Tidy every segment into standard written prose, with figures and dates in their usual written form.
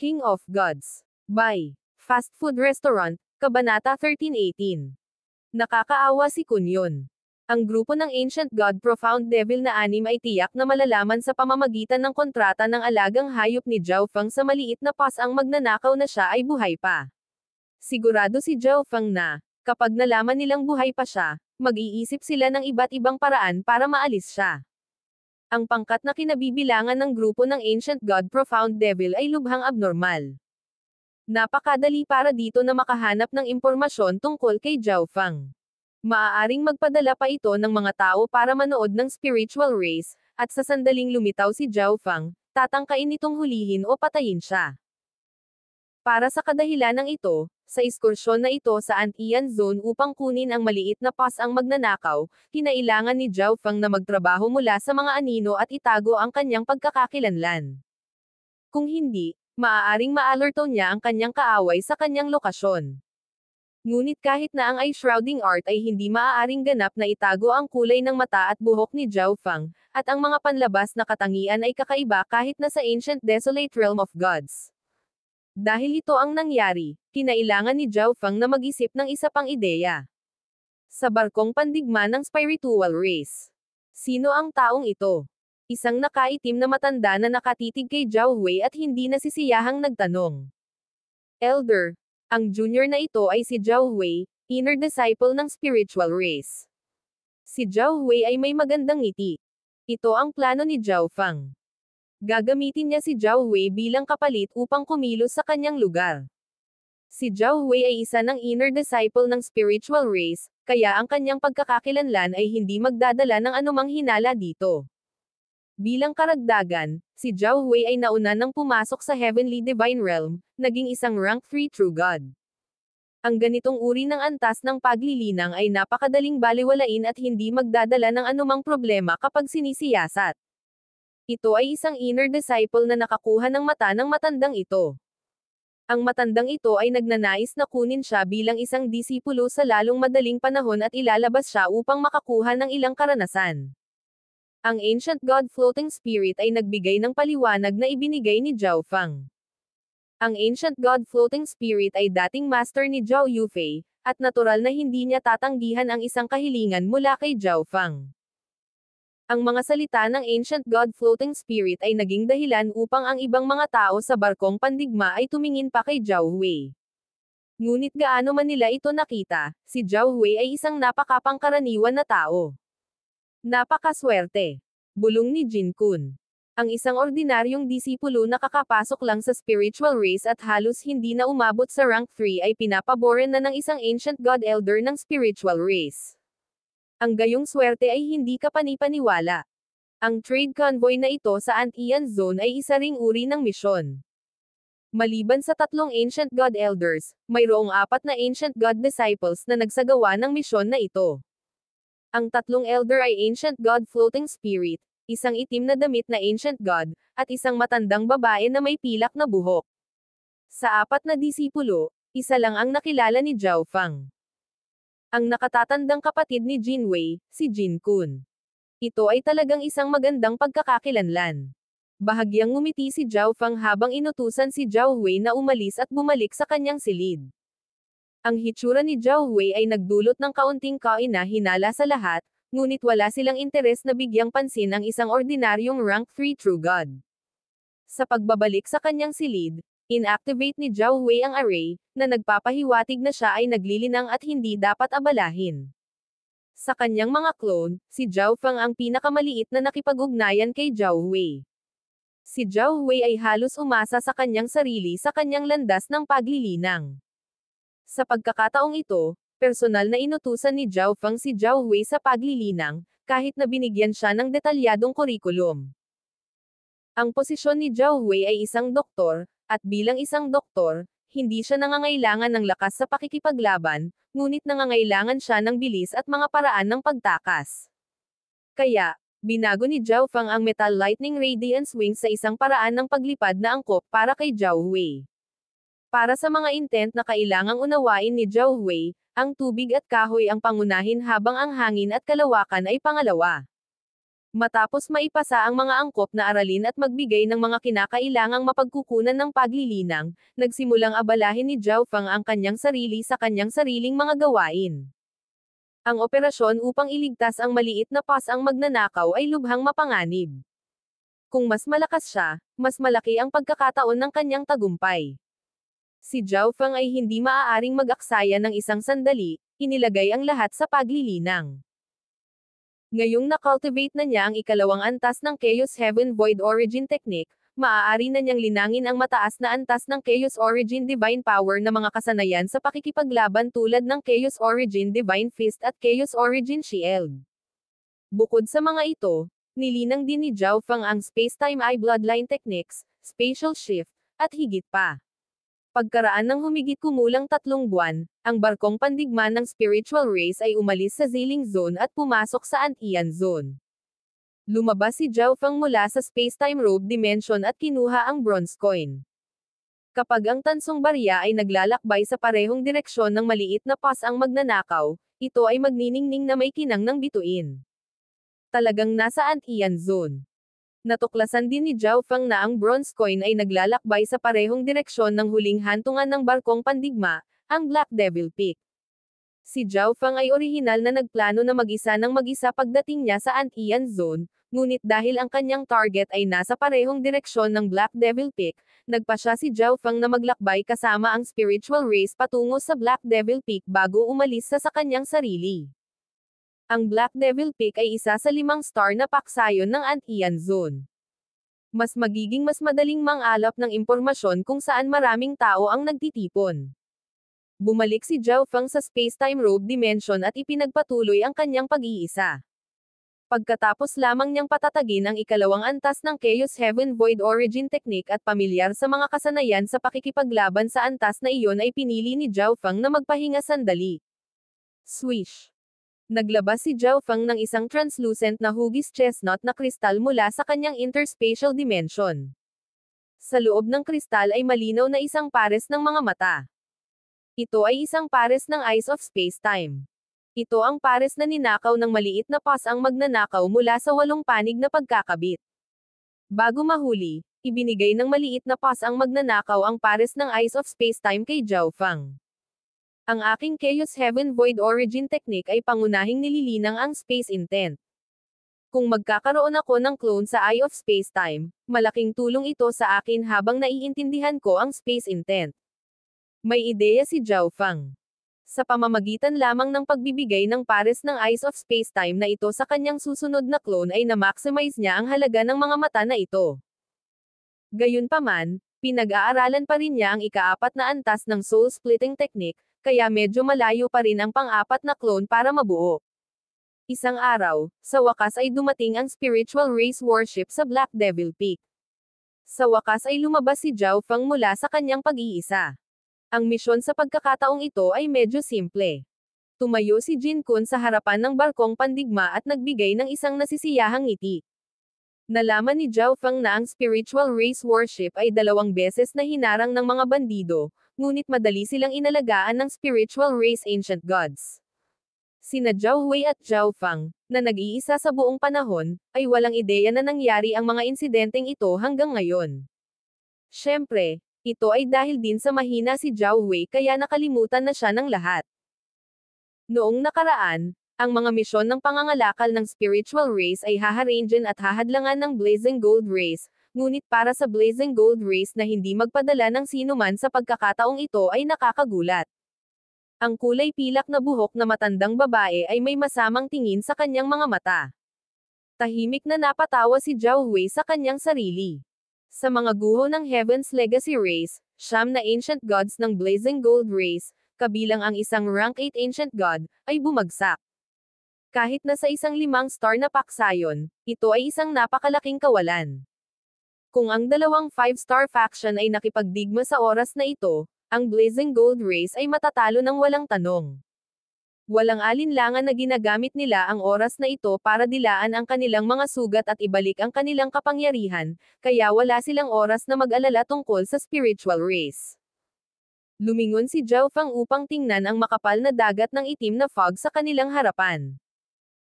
King of Gods. By Fast Food Restaurant, Kabanata 1318. Nakakaawa si Kunyon. Ang grupo ng Ancient God Profound Devil na anim ay tiyak na malalaman sa pamamagitan ng kontrata ng alagang hayop ni Zhao Feng sa maliit na pas ang magnanakaw na siya ay buhay pa. Sigurado si Zhao Feng na, kapag nalaman nilang buhay pa siya, mag-iisip sila ng iba't ibang paraan para maalis siya. Ang pangkat na kinabibilangan ng grupo ng Ancient God Profound Devil ay lubhang abnormal. Napakadali para dito na makahanap ng impormasyon tungkol kay Zhao Feng. Maaaring magpadala pa ito ng mga tao para manood ng spiritual race, at sa sandaling lumitaw si Zhao Feng, tatangkain nitong hulihin o patayin siya. Para sa kadahilanang ito, sa ekskursyon na ito sa Antian Zone upang kunin ang maliit na pas ang magnanakaw, kinailangan ni Zhao Feng na magtrabaho mula sa mga anino at itago ang kanyang pagkakakilanlan. Kung hindi, maaaring ma-alerto niya ang kanyang kaaway sa kanyang lokasyon. Ngunit kahit na ang eye shrouding art ay hindi maaaring ganap na itago ang kulay ng mata at buhok ni Zhao Feng, at ang mga panlabas na katangian ay kakaiba kahit na sa Ancient Desolate Realm of Gods. Dahil ito ang nangyari, kinailangan ni Zhao Feng na mag-isip ng isa pang ideya. Sa barkong pandigma ng spiritual race. Sino ang taong ito? Isang nakaitim na matanda na nakatitig kay Zhao Wei at hindi nasisiyahang nagtanong. Elder. Ang junior na ito ay si Zhao Wei, inner disciple ng spiritual race. Si Zhao Wei ay may magandang ngiti. Ito ang plano ni Zhao Feng. Gagamitin niya si Zhao Wei bilang kapalit upang kumilos sa kanyang lugar. Si Zhao Wei ay isa ng inner disciple ng spiritual race, kaya ang kanyang pagkakakilanlan ay hindi magdadala ng anumang hinala dito. Bilang karagdagan, si Zhao Wei ay nauna nang pumasok sa Heavenly Divine Realm, naging isang rank 3 True God. Ang ganitong uri ng antas ng paglilinang ay napakadaling baliwalain at hindi magdadala ng anumang problema kapag sinisiyasat. Ito ay isang inner disciple na nakakuha ng mata ng matandang ito. Ang matandang ito ay nagnanais na kunin siya bilang isang disipulo sa lalong madaling panahon at ilalabas siya upang makakuha ng ilang karanasan. Ang Ancient God Floating Spirit ay nagbigay ng paliwanag na ibinigay ni Zhao Feng. Ang Ancient God Floating Spirit ay dating master ni Zhao Yufei, at natural na hindi niya tatanggihan ang isang kahilingan mula kay Zhao Feng. Ang mga salita ng Ancient God Floating Spirit ay naging dahilan upang ang ibang mga tao sa barkong pandigma ay tumingin pa kay Zhao Wei. Ngunit gaano man nila ito nakita, si Zhao Wei ay isang napakapangkaraniwan na tao. Napakaswerte. Bulong ni Jin Kun. Ang isang ordinaryong disipulo na kakapasok lang sa spiritual race at halos hindi na umabot sa rank 3 ay pinapaboran na ng isang Ancient God Elder ng spiritual race. Ang gayong swerte ay hindi kapanipaniwala. Ang trade convoy na ito sa Antian Zone ay isa ring uri ng misyon. Maliban sa 3 Ancient God Elders, mayroong 4 na Ancient God Disciples na nagsagawa ng misyon na ito. Ang 3 elder ay Ancient God Floating Spirit, isang itim na damit na Ancient God, at isang matandang babae na may pilak na buhok. Sa 4 na disipulo, isa lang ang nakilala ni Zhao Feng. Ang nakatatandang kapatid ni Jin Wei, si Jin Kun. Ito ay talagang isang magandang pagkakakilanlan. Bahagyang ngumiti si Zhao Feng habang inutusan si Zhao Wei na umalis at bumalik sa kanyang silid. Ang hitsura ni Zhao Wei ay nagdulot ng kaunting kahinala sa lahat, ngunit wala silang interes na bigyang pansin ang isang ordinaryong rank 3 True God. Sa pagbabalik sa kanyang silid, inactivate ni Zhao Wei ang array, na nagpapahiwatig na siya ay naglilinang at hindi dapat abalahin. Sa kanyang mga clone, si Zhao Feng ang pinakamaliit na nakipag-ugnayan kay Zhao Wei. Si Zhao Wei ay halos umasa sa kanyang sarili sa kanyang landas ng paglilinang. Sa pagkakataong ito, personal na inutusan ni Zhao Feng si Zhao Wei sa paglilinang, kahit na binigyan siya ng detalyadong kurikulum. Ang posisyon ni Zhao Wei ay isang doktor, at bilang isang doktor, hindi siya nangangailangan ng lakas sa pakikipaglaban, ngunit nangangailangan siya ng bilis at mga paraan ng pagtakas. Kaya, binago ni Zhao Feng ang Metal Lightning Radiance Wings sa isang paraan ng paglipad na angkop para kay Zhao Wei. Para sa mga intent na kailangang unawain ni Zhao Wei, ang tubig at kahoy ang pangunahin habang ang hangin at kalawakan ay pangalawa. Matapos maipasa ang mga angkop na aralin at magbigay ng mga kinakailangang mapagkukunan ng paglilinang, nagsimulang abalahin ni Zhao Feng ang kanyang sarili sa kanyang sariling mga gawain. Ang operasyon upang iligtas ang maliit na pas ang magnanakaw ay lubhang mapanganib. Kung mas malakas siya, mas malaki ang pagkakataon ng kanyang tagumpay. Si Zhao Feng ay hindi maaaring mag-aksaya ng isang sandali, inilagay ang lahat sa paglilinang. Ngayong na-cultivate na niya ang ikalawang antas ng Chaos Heaven Void Origin Technique, maaari na niyang linangin ang mataas na antas ng Chaos Origin Divine Power na mga kasanayan sa pakikipaglaban tulad ng Chaos Origin Divine Fist at Chaos Origin Shield. Bukod sa mga ito, nilinang din ni Zhao Feng ang Space-Time Eye Bloodline Techniques, Spatial Shift, at higit pa. Pagkaraan ng humigit kumulang 3 buwan, ang barkong pandigma ng spiritual race ay umalis sa Ziling Zone at pumasok sa Antian Zone. Lumabas si Zhao Feng mula sa Space-Time Robe Dimension at kinuha ang bronze coin. Kapag ang tansong barya ay naglalakbay sa parehong direksyon ng maliit na pas ang magnanakaw, ito ay magniningning na may kinang ng bituin. Talagang nasa Antian Zone. Natuklasan din ni Zhao Feng na ang bronze coin ay naglalakbay sa parehong direksyon ng huling hantungan ng barkong pandigma, ang Black Devil Peak. Si Zhao Feng ay orihinal na nagplano na mag-isa ng mag-isa pagdating niya sa Antian Zone, ngunit dahil ang kanyang target ay nasa parehong direksyon ng Black Devil Peak, nagpasya si Zhao Feng na maglakbay kasama ang spiritual race patungo sa Black Devil Peak bago umalis sa kanyang sarili. Ang Black Devil Peak ay isa sa 5 star na paksayon ng Antian Zone. Mas madaling mangalap ng impormasyon kung saan maraming tao ang nagtitipon. Bumalik si Zhao Feng sa Space-Time Robe Dimension at ipinagpatuloy ang kanyang pag-iisa. Pagkatapos lamang niyang patatagin ang ikalawang antas ng Chaos Heaven Void Origin Technique at pamilyar sa mga kasanayan sa pakikipaglaban sa antas na iyon ay pinili ni Zhao Feng na magpahinga sandali. Swish! Naglabas si Zhao Feng ng isang translucent na hugis chestnut na kristal mula sa kanyang interspatial dimension. Sa loob ng kristal ay malinaw na isang pares ng mga mata. Ito ay isang pares ng Eyes of Space-Time. Ito ang pares na ninakaw ng maliit na pas ang magnanakaw mula sa 8 panig na pagkakabit. Bago mahuli, ibinigay ng maliit na pas ang magnanakaw ang pares ng Eyes of Space-Time kay Zhao Feng. Ang aking Chaos Heaven Void Origin Technique ay pangunahing nililinang ang space intent. Kung magkakaroon ako ng clone sa Eye of Space-Time, malaking tulong ito sa akin habang naiintindihan ko ang space intent. May ideya si Zhao Feng. Sa pamamagitan lamang ng pagbibigay ng pares ng Eyes of Space-Time na ito sa kanyang susunod na clone ay na-maximize niya ang halaga ng mga mata na ito. Gayunpaman, pinag-aaralan pa rin niya ang ika-4 na antas ng Soul Splitting Technique, kaya medyo malayo pa rin ang pang-4 na clone para mabuo. Isang araw, sa wakas ay dumating ang spiritual race worship sa Black Devil Peak. Sa wakas ay lumabas si Zhao Feng mula sa kanyang pag-iisa. Ang misyon sa pagkakataong ito ay medyo simple. Tumayo si Jin Kun sa harapan ng barkong pandigma at nagbigay ng isang nasisiyahang ngiti. Nalaman ni Zhao Feng na ang spiritual race worship ay 2 beses na hinarang ng mga bandido, ngunit madali silang inalagaan ng spiritual race ancient gods. Sina Zhao Hui at Zhao Feng, na nag-iisa sa buong panahon, ay walang ideya na nangyari ang mga insidenteng ito hanggang ngayon. Siyempre, ito ay dahil din sa mahina si Zhao Hui kaya nakalimutan na siya ng lahat. Noong nakaraan, ang mga misyon ng pangangalakal ng spiritual race ay haharangan at hahadlangan ng Blazing Gold Race, ngunit para sa Blazing Gold Race na hindi magpadala ng sinuman sa pagkakataong ito ay nakakagulat. Ang kulay pilak na buhok na matandang babae ay may masamang tingin sa kanyang mga mata. Tahimik na napatawa si Zhao Hui sa kanyang sarili. Sa mga guho ng Heaven's Legacy Race, 9 na Ancient Gods ng Blazing Gold Race, kabilang ang isang Rank 8 Ancient God, ay bumagsak. Kahit na sa isang 5 star na paksayon, ito ay isang napakalaking kawalan. Kung ang 2 5-star faction ay nakipagdigma sa oras na ito, ang Blazing Gold Race ay matatalo ng walang tanong. Walang alinlangan na ginagamit nila ang oras na ito para dilaan ang kanilang mga sugat at ibalik ang kanilang kapangyarihan, kaya wala silang oras na mag-alala tungkol sa spiritual race. Lumingon si Zhao Feng upang tingnan ang makapal na dagat ng itim na fog sa kanilang harapan.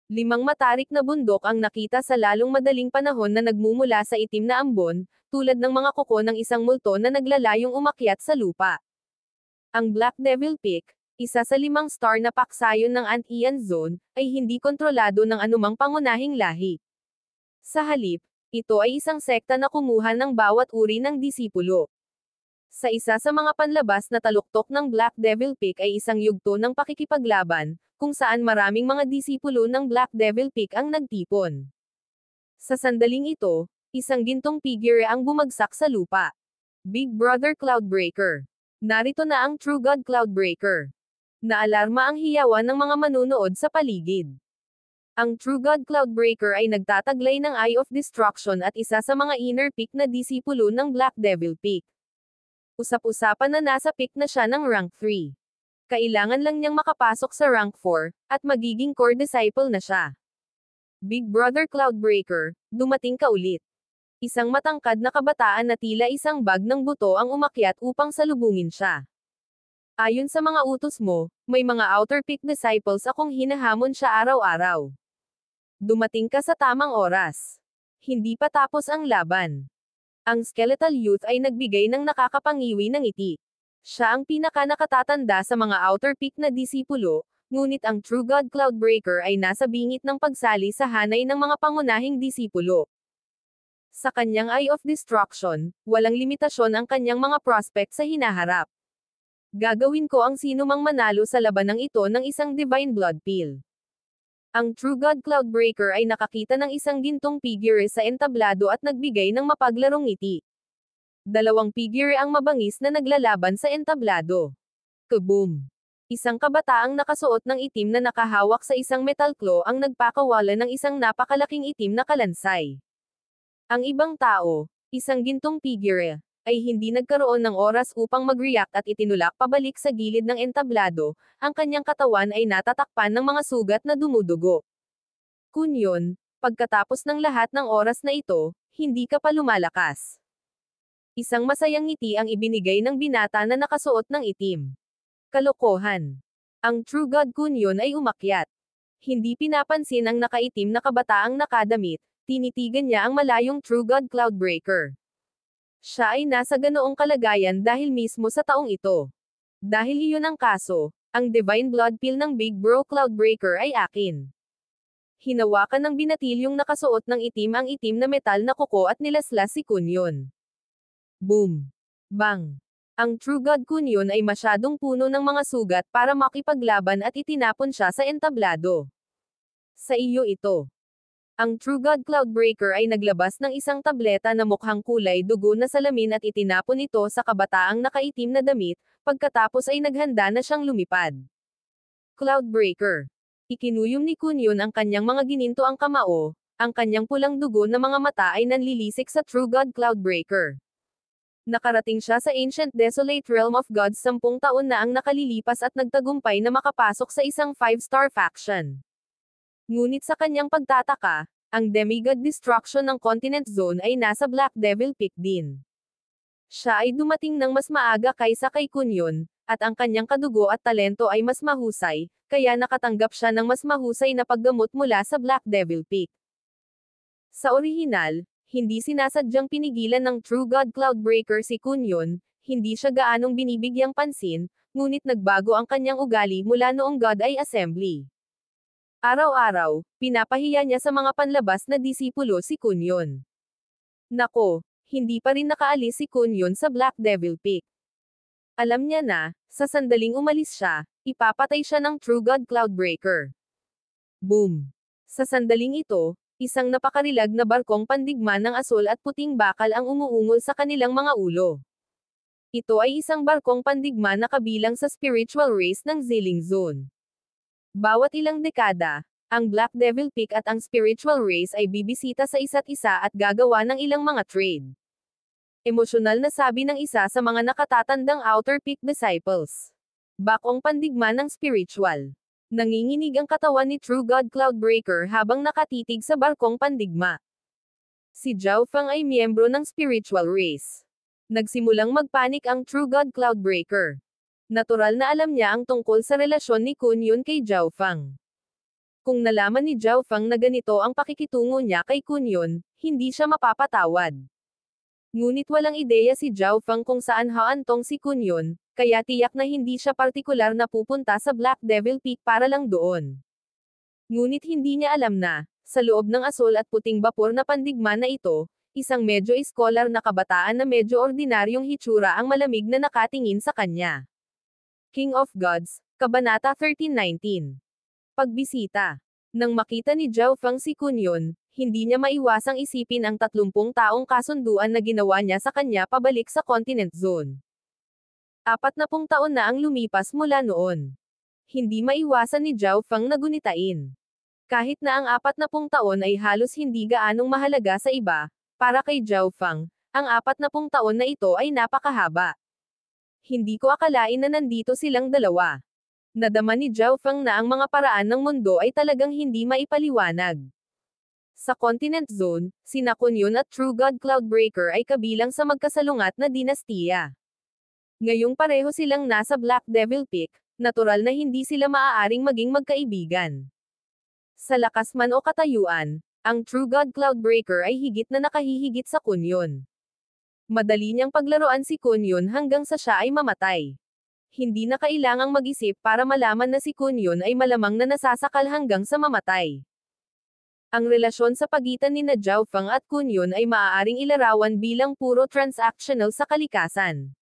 5 matarik na bundok ang nakita sa lalong madaling panahon na nagmumula sa itim na ambon, tulad ng mga kuko ng isang multo na naglalayong umakyat sa lupa. Ang Black Devil Peak, isa sa 5 star na paksayon ng Andean Zone, ay hindi kontrolado ng anumang pangunahing lahi. Sa halip, ito ay isang sekta na kumuha ng bawat uri ng disipulo. Sa isa sa mga panlabas na taluktok ng Black Devil Peak ay isang yugto ng pakikipaglaban, kung saan maraming mga disipulo ng Black Devil Peak ang nagtipon. Sa sandaling ito, isang gintong figure ang bumagsak sa lupa. Big Brother Cloudbreaker. Narito na ang True God Cloudbreaker. Naalarma ang hiyawan ng mga manunood sa paligid. Ang True God Cloudbreaker ay nagtataglay ng Eye of Destruction at isa sa mga inner peak na disipulo ng Black Devil Peak. Usap-usapan na nasa peak na siya ng rank 3. Kailangan lang niyang makapasok sa rank 4, at magiging core disciple na siya. Big Brother Cloudbreaker, dumating ka ulit. Isang matangkad na kabataan na tila isang bag ng buto ang umakyat upang salubungin siya. Ayon sa mga utos mo, may mga outer peak disciples akong hinahamon siya araw-araw. Dumating ka sa tamang oras. Hindi pa tapos ang laban. Ang Skeletal Youth ay nagbigay ng nakakapangiwi ng ngiti. Siya ang pinaka-nakatatanda sa mga outer peak na disipulo, ngunit ang True God Cloudbreaker ay nasa bingit ng pagsali sa hanay ng mga pangunahing disipulo. Sa kanyang Eye of Destruction, walang limitasyon ang kanyang mga prospect sa hinaharap. Gagawin ko ang sinumang manalo sa labanang ito ng isang Divine Blood Pill. Ang True God Cloudbreaker ay nakakita ng isang gintong figure sa entablado at nagbigay ng mapaglarong ngiti. 2 figure ang mabangis na naglalaban sa entablado. Kaboom! Isang kabataang nakasuot ng itim na nakahawak sa isang metal claw ang nagpakawala ng isang napakalaking itim na kalansay. Ang ibang tao, isang gintong figure, ay hindi nagkaroon ng oras upang mag-react at itinulak pabalik sa gilid ng entablado, ang kanyang katawan ay natatakpan ng mga sugat na dumudugo. Kunyon, pagkatapos ng lahat ng oras na ito, hindi ka pa lumalakas. Isang masayang ngiti ang ibinigay ng binata na nakasuot ng itim. Kalokohan. Ang True God Kunyon ay umakyat. Hindi pinapansin ang nakaitim na kabataang nakadamit, tinitigan niya ang malayong True God Cloudbreaker. Siya ay nasa ganoong kalagayan dahil mismo sa taong ito. Dahil iyon ang kaso, ang Divine Blood Pill ng Big Bro Cloudbreaker ay akin. Hinawakan ng binatilyong nakasuot ng itim ang itim na metal na kuko at nilaslas si Kunyon. Boom! Bang! Ang True God Kunyon ay masyadong puno ng mga sugat para makipaglaban at itinapon siya sa entablado. Sa iyo ito. Ang True God Cloudbreaker ay naglabas ng isang tableta na mukhang kulay dugo na salamin at itinapon ito sa kabataang nakaitim na damit, pagkatapos ay naghanda na siyang lumipad. Cloudbreaker. Ikinuyom ni Kunyon ang kanyang mga ginintoang kamao, ang kanyang pulang dugo na mga mata ay nanlilisik sa True God Cloudbreaker. Nakarating siya sa Ancient Desolate Realm of Gods 10 taon na ang nakalilipas at nagtagumpay na makapasok sa isang 5-star faction. Ngunit sa kanyang pagtataka, ang Demigod Destruction ng Continent Zone ay nasa Black Devil Peak din. Siya ay dumating ng mas maaga kaysa kay Kunyon, at ang kanyang kadugo at talento ay mas mahusay, kaya nakatanggap siya ng mas mahusay na paggamot mula sa Black Devil Peak. Sa orihinal, hindi sinasadyang pinigilan ng True God Cloudbreaker si Kunyon, hindi siya gaanong binibigyang pansin, ngunit nagbago ang kanyang ugali mula noong God Eye Assembly. Araw-araw, pinapahiya niya sa mga panlabas na disipulo si Kunyon. Nako, hindi pa rin nakaalis si Kunyon sa Black Devil Peak. Alam niya na, sa sandaling umalis siya, ipapatay siya ng True God Cloudbreaker. Boom! Sa sandaling ito, isang napakarilag na barkong pandigma ng asul at puting bakal ang umuungol sa kanilang mga ulo. Ito ay isang barkong pandigma na kabilang sa spiritual race ng Zilling Zone. Bawat ilang dekada, ang Black Devil Peak at ang spiritual race ay bibisita sa isa't isa at gagawa ng ilang mga trade. Emosyonal na sabi ng isa sa mga nakatatandang Outer Peak disciples. Bakong pandigma ng spiritual. Nanginginig ang katawan ni True God Cloudbreaker habang nakatitig sa barkong pandigma. Si Zhao Feng ay miyembro ng spiritual race. Nagsimulang magpanik ang True God Cloudbreaker. Natural na alam niya ang tungkol sa relasyon ni Kunyon kay Zhao Feng. Kung nalaman ni Zhao Feng na ganito ang pakikitungo niya kay Kunyon, hindi siya mapapatawad. Ngunit walang ideya si Zhao Feng kung saan haantong si Kunyon, kaya tiyak na hindi siya partikular na pupunta sa Black Devil Peak para lang doon. Ngunit hindi niya alam na, sa loob ng asol at puting bapor na pandigma na ito, isang medyo iskolar na kabataan na medyo ordinaryong hitsura ang malamig na nakatingin sa kanya. King of Gods, Kabanata 1319. Pagbisita. Nang makita ni Zhao Feng si Kunyon, hindi niya maiwasang isipin ang 30 taong kasunduan na ginawa niya sa kanya pabalik sa Continent Zone. 40 taon na ang lumipas mula noon. Hindi maiwasan ni Zhao Feng na gunitain. Kahit na ang 40 taon ay halos hindi gaanong mahalaga sa iba, para kay Zhao Feng, ang 40 taon na ito ay napakahaba. Hindi ko akalain na nandito silang dalawa. Nadama ni Zhao Feng na ang mga paraan ng mundo ay talagang hindi maipaliwanag. Sa Continent Zone, sina Kunyon at True God Cloudbreaker ay kabilang sa magkasalungat na dinastiya. Ngayong pareho silang nasa Black Devil Peak, natural na hindi sila maaaring maging magkaibigan. Sa lakas man o katayuan, ang True God Cloudbreaker ay higit na nakahihigit sa Kunyon. Madali niyang paglaruan si Kunyon hanggang sa siya ay mamatay. Hindi na kailangang mag-isip para malaman na si Kunyon ay malamang na nasasakal hanggang sa mamatay. Ang relasyon sa pagitan ni Zhao Feng at Kunyon ay maaaring ilarawan bilang puro transactional sa kalikasan.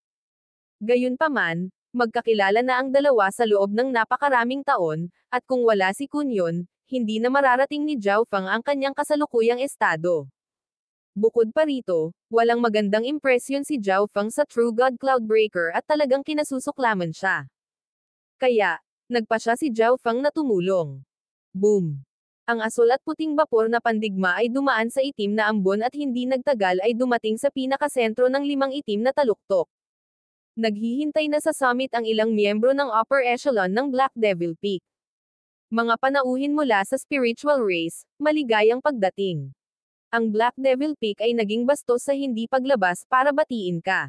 Gayunpaman, magkakilala na ang dalawa sa loob ng napakaraming taon, at kung wala si Kunyon, hindi na mararating ni Zhao Feng ang kanyang kasalukuyang estado. Bukod pa rito, walang magandang impresyon si Zhao Feng sa True God Cloudbreaker at talagang kinasusuklaman siya. Kaya, nagpa siya si Zhao Feng na tumulong. Boom! Ang asol at puting bapor na pandigma ay dumaan sa itim na ambon at hindi nagtagal ay dumating sa pinakasentro ng 5 itim na taluktok. Naghihintay na sa summit ang ilang miyembro ng upper echelon ng Black Devil Peak. Mga panauhin mula sa spiritual race, maligayang pagdating. Ang Black Devil Peak ay naging bastos sa hindi paglabas para batiin ka.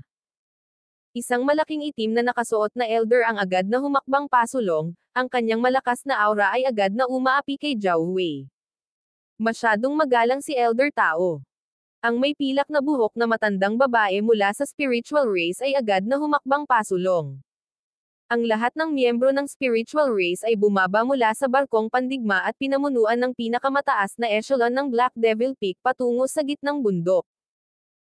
Isang malaking itim na nakasuot na elder ang agad na humakbang pasulong, ang kanyang malakas na aura ay agad na umaapi kay Zhao Wei. Masyadong magalang si elder tao. Ang may pilak na buhok na matandang babae mula sa spiritual race ay agad na humakbang pasulong. Ang lahat ng miyembro ng spiritual race ay bumaba mula sa barkong pandigma at pinamunuan ng pinakamataas na echelon ng Black Devil Peak patungo sa gitnang bundok.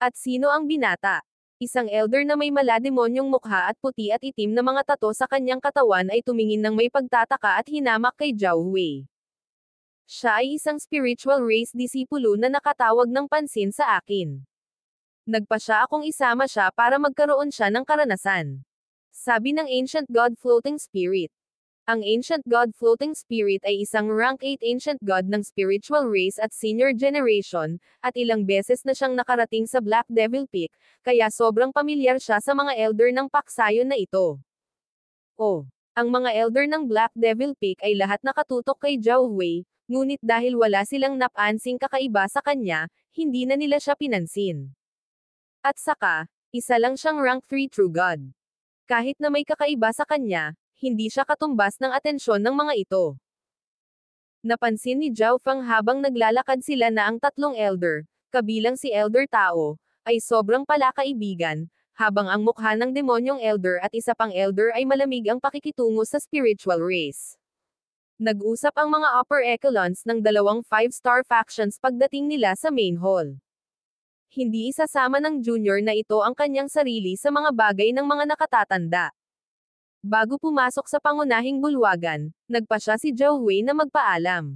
At sino ang binata? Isang elder na may malademonyong mukha at puti at itim na mga tato sa kanyang katawan ay tumingin ng may pagtataka at hinamak kay Zhao Wei. Siya ay isang spiritual race disipulo na nakatawag ng pansin sa akin. Nagpa siya akong isama siya para magkaroon siya ng karanasan. Sabi ng Ancient God Floating Spirit. Ang Ancient God Floating Spirit ay isang rank 8 Ancient God ng spiritual race at senior generation, at ilang beses na siyang nakarating sa Black Devil Peak, kaya sobrang pamilyar siya sa mga elder ng paksayon na ito. Ang mga elder ng Black Devil Peak ay lahat nakatutok kay Zhao Wei, ngunit dahil wala silang napansing kakaiba sa kanya, hindi na nila siya pinansin. At saka, isa lang siyang rank 3 True God. Kahit na may kakaiba sa kanya, hindi siya katumbas ng atensyon ng mga ito. Napansin ni Zhao Feng habang naglalakad sila na ang tatlong elder, kabilang si elder tao, ay sobrang palakaibigan, habang ang mukha ng demonyong elder at isa pang elder ay malamig ang pakikitungo sa spiritual race. Nag-usap ang mga upper echelons ng dalawang 5-star factions pagdating nila sa main hall. Hindi isasama ng junior na ito ang kanyang sarili sa mga bagay ng mga nakatatanda. Bago pumasok sa pangunahing bulwagan, nagpa siya si Zhao Wei na magpaalam.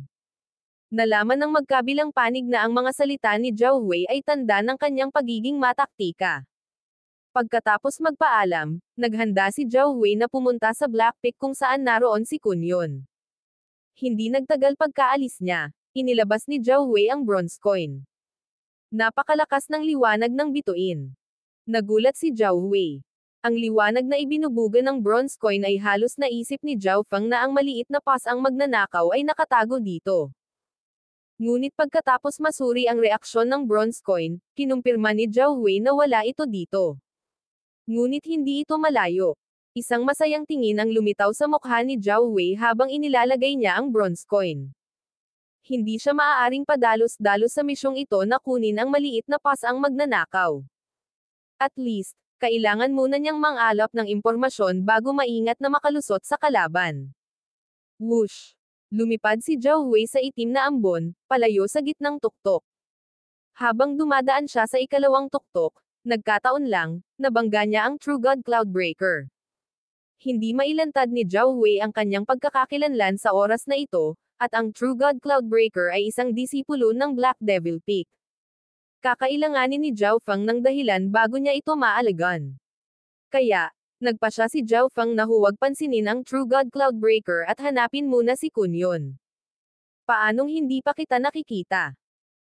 Nalaman ng magkabilang panig na ang mga salita ni Zhao Wei ay tanda ng kanyang pagiging mataktika. Pagkatapos magpaalam, naghanda si Zhao Wei na pumunta sa Black Peak kung saan naroon si Kunyon. Hindi nagtagal pagkaalis niya, inilabas ni Zhao Wei ang bronze coin. Napakalakas ng liwanag ng bituin. Nagulat si Zhao Wei. Ang liwanag na ibinubuga ng bronze coin ay halos naisip ni Zhao Feng na ang maliit na pas ang magnanakaw ay nakatago dito. Ngunit pagkatapos masuri ang reaksyon ng bronze coin, kinumpirma ni Zhao Wei na wala ito dito. Ngunit hindi ito malayo. Isang masayang tingin ang lumitaw sa mukha ni Zhao Wei habang inilalagay niya ang bronze coin. Hindi siya maaaring padalos-dalos sa misyong ito na kunin ang maliit na pasang magnanakaw. At least, kailangan muna niyang mangalap ng impormasyon bago maingat na makalusot sa kalaban. Whoosh! Lumipad si Zhao Wei sa itim na ambon, palayo sa gitnang tuktok. Habang dumadaan siya sa ikalawang tuktok, nagkataon lang, nabangga niya ang True God Cloudbreaker. Hindi mailantad ni Zhao Wei ang kanyang pagkakakilanlan sa oras na ito, at ang True God Cloudbreaker ay isang disipulo ng Black Devil Peak. Kakailanganin ni Zhao Feng ng dahilan bago niya ito maalagan. Kaya, nagpa siya si Zhao Feng na huwag pansinin ang True God Cloudbreaker at hanapin muna si Kunyon. Paanong hindi pa kita nakikita?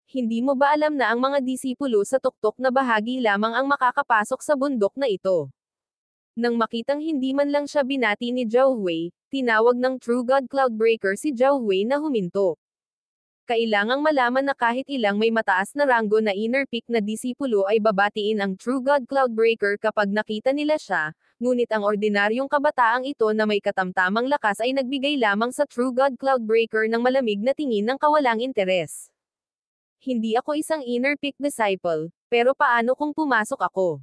Hindi mo ba alam na ang mga disipulo sa tuktok na bahagi lamang ang makakapasok sa bundok na ito? Nang makitang hindi man lang siya binati ni Zhao Wei, tinawag ng True God Cloudbreaker si Zhao Wei na huminto. Kailangang malaman na kahit ilang may mataas na ranggo na inner peak na disipulo ay babatiin ang True God Cloudbreaker kapag nakita nila siya, ngunit ang ordinaryong kabataang ito na may katamtamang lakas ay nagbigay lamang sa True God Cloudbreaker ng malamig na tingin ng kawalang interes. Hindi ako isang inner peak disciple, pero paano kung pumasok ako?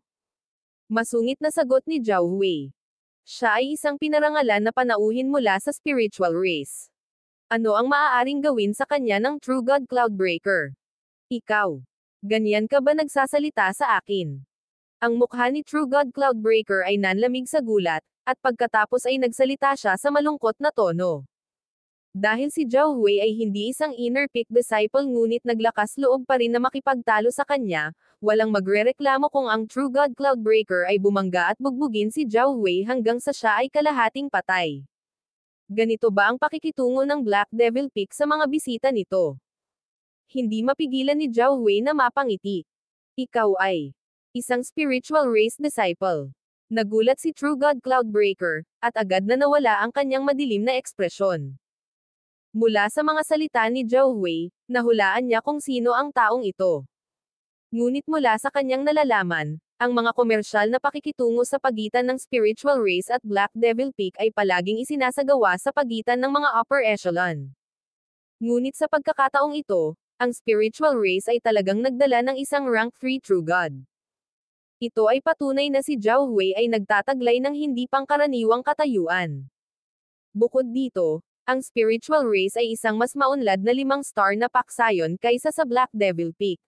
Masungit na sagot ni Zhao Wei. Siya ay isang pinarangalan na panauhin mula sa spiritual race. Ano ang maaaring gawin sa kanya ng True God Cloudbreaker? Ikaw. Ganyan ka ba nagsasalita sa akin? Ang mukha ni True God Cloudbreaker ay nanlamig sa gulat, at pagkatapos ay nagsalita siya sa malungkot na tono. Dahil si Zhao Wei ay hindi isang inner peak disciple ngunit naglakas loob pa rin na makipagtalo sa kanya, walang magrereklamo kung ang True God Cloudbreaker ay bumangga at bugbugin si Zhao Wei hanggang sa siya ay kalahating patay. Ganito ba ang pakikitungo ng Black Devil Peak sa mga bisita nito? Hindi mapigilan ni Zhao Wei na mapangiti. Ikaw ay isang spiritual race disciple. Nagulat si True God Cloudbreaker, at agad na nawala ang kanyang madilim na ekspresyon. Mula sa mga salita ni Zhao Wei, nahulaan niya kung sino ang taong ito. Ngunit mula sa kanyang nalalaman, ang mga komersyal na pakikitungo sa pagitan ng spiritual race at Black Devil Peak ay palaging isinasagawa sa pagitan ng mga upper echelon. Ngunit sa pagkakataong ito, ang spiritual race ay talagang nagdala ng isang rank 3 True God. Ito ay patunay na si Zhao Wei ay nagtataglay ng hindi pangkaraniwang katayuan. Bukod dito, ang spiritual race ay isang mas maunlad na 5-star na paksayon kaysa sa Black Devil Peak.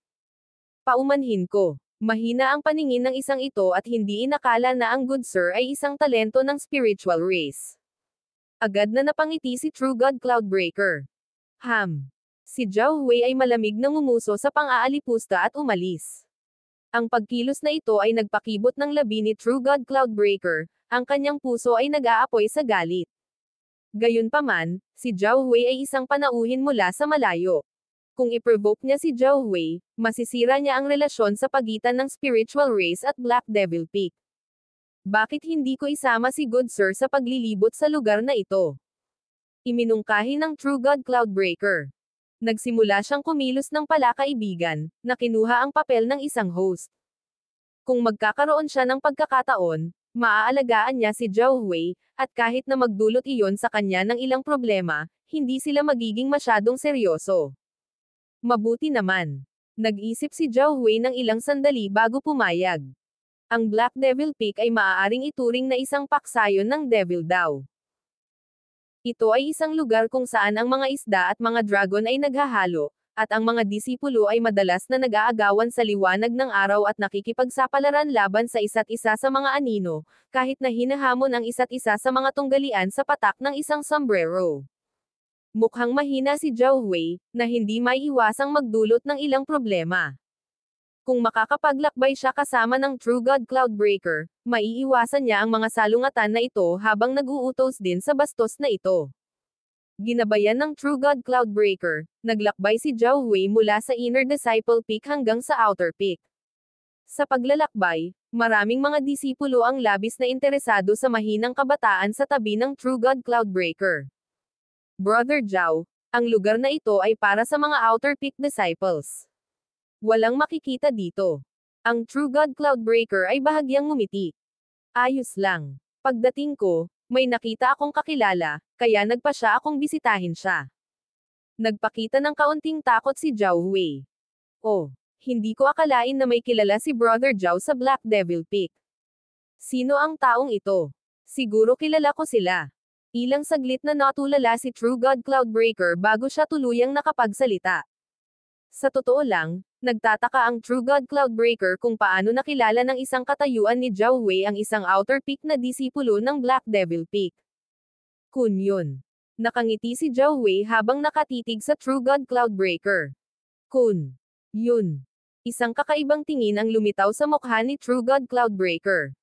Paumanhin ko, mahina ang paningin ng isang ito at hindi inakala na ang good sir ay isang talento ng spiritual race. Agad na napangiti si True God Cloudbreaker. Si Zhao Wei ay malamig na ngumuso sa pang-aalipusta at umalis. Ang pagkilos na ito ay nagpakibot ng labi ni True God Cloudbreaker, ang kanyang puso ay nag-aapoy sa galit. Gayunpaman, si Zhao Wei ay isang panauhin mula sa malayo. Kung i-provoke niya si Zhao Wei, masisira niya ang relasyon sa pagitan ng spiritual race at Black Devil Peak. Bakit hindi ko isama si Good Sir sa paglilibot sa lugar na ito? Iminungkahi ng True God Cloudbreaker. Nagsimula siyang kumilos ng palakaibigan, na kinuha ang papel ng isang host. Kung magkakaroon siya ng pagkakataon, maaalagaan niya si Zhao Wei, at kahit na magdulot iyon sa kanya ng ilang problema, hindi sila magiging masyadong seryoso. Mabuti naman. Nag-isip si Zhao Wei ng ilang sandali bago pumayag. Ang Black Devil Peak ay maaaring ituring na isang paksayon ng Devil daw. Ito ay isang lugar kung saan ang mga isda at mga dragon ay naghahalo, at ang mga disipulo ay madalas na nag-aagawan sa liwanag ng araw at nakikipagsapalaran laban sa isa't isa sa mga anino, kahit na hinahamon ang isa't isa sa mga tunggalian sa patak ng isang sombrero. Mukhang mahina si Zhao Wei, na hindi maiiwasang magdulot ng ilang problema. Kung makakapaglakbay siya kasama ng True God Cloudbreaker, maiiwasan niya ang mga salungatan na ito habang nag-uutos din sa bastos na ito. Ginabayan ng True God Cloudbreaker, naglakbay si Zhao Wei mula sa Inner Disciple Peak hanggang sa Outer Peak. Sa paglalakbay, maraming mga disipulo ang labis na interesado sa mahinang kabataan sa tabi ng True God Cloudbreaker. Brother Zhao, ang lugar na ito ay para sa mga Outer Peak disciples. Walang makikita dito. Ang True God Cloudbreaker ay bahagyang ngumiti. Ayos lang. Pagdating ko, may nakita akong kakilala, kaya nagpa siya akong bisitahin siya. Nagpakita ng kaunting takot si Zhao Wei. Oh, hindi ko akalain na may kilala si Brother Zhao sa Black Devil Peak. Sino ang taong ito? Siguro kilala ko sila. Ilang saglit na natulala si True God Cloudbreaker bago siya tuluyang nakapagsalita. Sa totoo lang, nagtataka ang True God Cloudbreaker kung paano nakilala ng isang katayuan ni Zhao Wei ang isang outer peak na disipulo ng Black Devil Peak. Kun yun. Nakangiti si Zhao Wei habang nakatitig sa True God Cloudbreaker. Kun. Yun. Isang kakaibang tingin ang lumitaw sa mukha ni True God Cloudbreaker.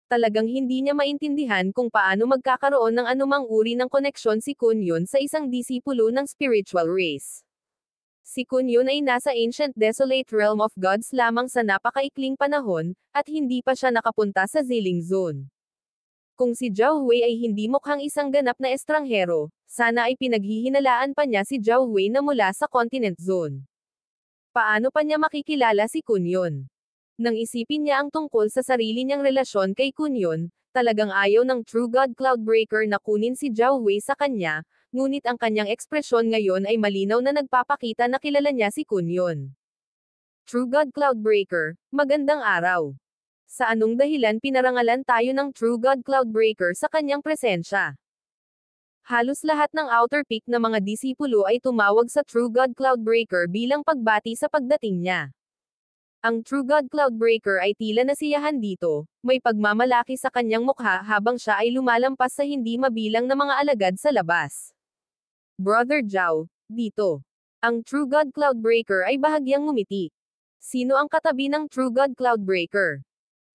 Talagang hindi niya maintindihan kung paano magkakaroon ng anumang uri ng koneksyon si Kun Yun sa isang disipulo ng spiritual race. Si Kun Yun ay nasa ancient desolate realm of gods lamang sa napakaikling panahon, at hindi pa siya nakapunta sa Ziling Zone. Kung si Zhao Wei ay hindi mukhang isang ganap na estranghero, sana ay pinaghihinalaan pa niya si Zhao Wei na mula sa Continent Zone. Paano pa niya makikilala si Kun Yun? Nang isipin niya ang tungkol sa sarili niyang relasyon kay Kun Yun, talagang ayaw ng True God Cloudbreaker na kunin si Zhao Wei sa kanya, ngunit ang kanyang ekspresyon ngayon ay malinaw na nagpapakita na kilala niya si Kun Yun. True God Cloudbreaker, magandang araw. Sa anong dahilan pinarangalan tayo ng True God Cloudbreaker sa kanyang presensya? Halos lahat ng outer peak na mga disipulo ay tumawag sa True God Cloudbreaker bilang pagbati sa pagdating niya. Ang True God Cloudbreaker ay tila nasiyahan dito, may pagmamalaki sa kanyang mukha habang siya ay lumalampas sa hindi mabilang na mga alagad sa labas. Brother Zhao, dito. Ang True God Cloudbreaker ay bahagyang ngumiti. Sino ang katabi ng True God Cloudbreaker?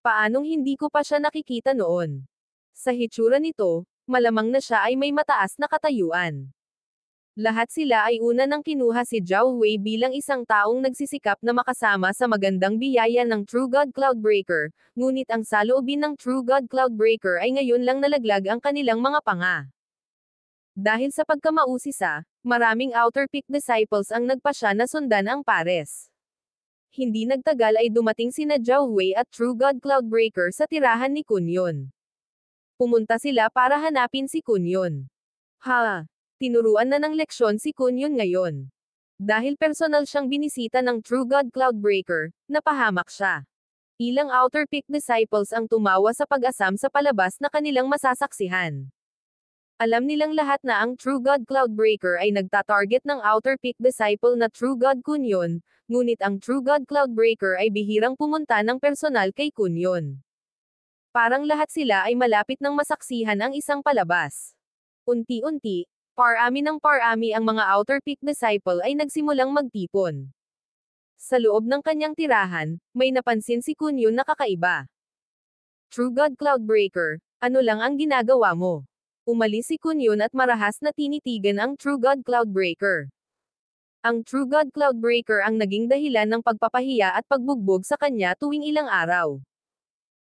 Paanong hindi ko pa siya nakikita noon? Sa hitsura nito, malamang na siya ay may mataas na katayuan. Lahat sila ay una nang kinuha si Zhao Wei bilang isang taong nagsisikap na makasama sa magandang biyaya ng True God Cloudbreaker, ngunit ang saloobin ng True God Cloudbreaker ay ngayon lang nalaglag ang kanilang mga panga. Dahil sa pagkamausisa, maraming outer peak disciples ang nagpasya na sundan ang pares. Hindi nagtagal ay dumating sina Zhao Wei at True God Cloudbreaker sa tirahan ni Kun Yun. Pumunta sila para hanapin si Kun Yun. Tinuruan na ng leksyon si Kun Yun ngayon. Dahil personal siyang binisita ng True God Cloudbreaker, napahamak siya. Ilang outer peak disciples ang tumawa sa pag-asam sa palabas na kanilang masasaksihan. Alam nilang lahat na ang True God Cloudbreaker ay nagtatarget ng outer peak disciple na True God Kun Yun, ngunit ang True God Cloudbreaker ay bihirang pumunta ng personal kay Kun Yun. Parang lahat sila ay malapit ng masaksihan ang isang palabas. Unti-unti, parami ng parami ang mga outer peak disciple ay nagsimulang magtipon. Sa loob ng kanyang tirahan, may napansin si Kun Yun na kakaiba. True God Cloudbreaker, ano lang ang ginagawa mo? Umalis si Kun Yun at marahas na tinitigan ang True God Cloudbreaker. Ang True God Cloudbreaker ang naging dahilan ng pagpapahiya at pagbugbog sa kanya tuwing ilang araw.